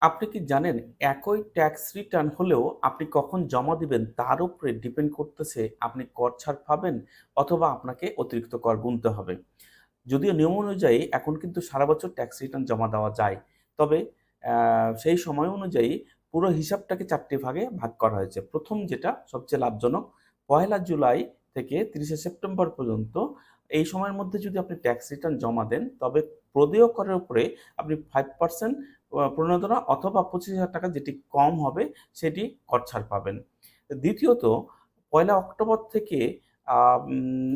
আপনি কি জানেন একই ট্যাক্স রিটার্ন হলেও আপনি কখন জমা দিবেন তার উপরে ডিপেন্ড করতেছে আপনি কর ছাড় পাবেন অথবা আপনাকে অতিরিক্ত কর গুনতে হবে। যদিও নিয়ম অনুযায়ী এখন কিন্তু সারা বছর ট্যাক্স রিটার্ন জমা দেওয়া যায়। তবে সেই সময় অনুযায়ী পুরো হিসাবটাকে ৪ টি ভাগে ভাগ করা হয়েছে। ১ম যেটা সবচেয়ে লাভজনক, ১লা জুলাই থেকে ৩০শে সেপ্টেম্বর পর্যন্ত এই সময়ের মধ্যে যদি আপনি ট্যাক্স রিটার্ন জমা দেন, তবে প্রদেয় করের উপরে আপনি ৫% প্রণোদনা অথবা ৳২৫,০০০ যেটি কম হবে সেটি কর ছাড় পাবেন। দ্বিতীয়ত ১লা অক্টোবর থেকে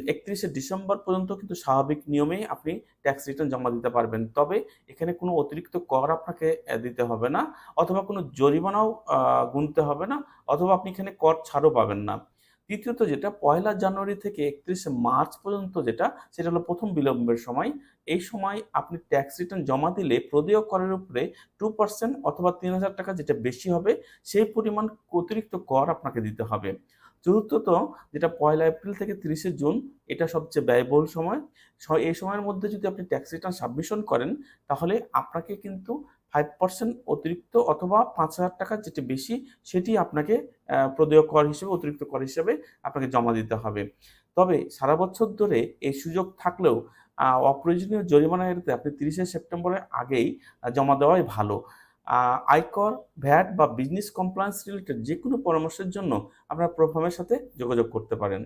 ৩১শে ডিসেম্বর পর্যন্ত কিন্তু স্বাভাবিক নিয়মেই আপনি ট্যাক্স রিটার্ন জমা দিতে পারবেন। তবে এখানে কোনো অতিরিক্ত কর আপনাকে দিতে হবে না অথবা কোনো জরিমানাও গুনতে হবে না অথবা আপনি এখানে কর ছাড়ও পাবেন না। তৃতীয়ত যেটা ১লা জানুয়ারি থেকে ৩১শে মার্চ পর্যন্ত যেটা, সেটা হলো ১ম বিলম্বের সময়। এই সময় আপনি ট্যাক্স রিটার্ন জমা দিলে প্রদেয় করের উপরে 2% অথবা ৳৩,০০০ যেটা বেশি হবে, সেই পরিমাণ অতিরিক্ত কর আপনাকে দিতে হবে। চতুর্থত যেটা ১লা এপ্রিল থেকে ৩০শে জুন, এটা সবচেয়ে ব্যয়বহুল সময়। এই সময়ের মধ্যে যদি আপনি ট্যাক্স রিটার্ন সাবমিশন করেন, তাহলে আপনাকে কিন্তু 5% অতিরিক্ত অথবা ৳৫,০০০ যেটি বেশি, সেটি আপনাকে প্রদেয় কর হিসেবে, অতিরিক্ত কর হিসেবে আপনাকে জমা দিতে হবে। তবে সারা বছর ধরে এই সুযোগ থাকলেও অপ্রয়োজনীয় জরিমানা এড়াতে আপনি ৩০শে সেপ্টেম্বরের আগেই জমা দেওয়াই ভালো। আয়কর, ভ্যাট বা বিজনেস কমপ্লায়েন্স রিলেটেড যেকোনো পরামর্শের জন্য আপনার প্রোফার্মের সাথে যোগাযোগ করতে পারেন।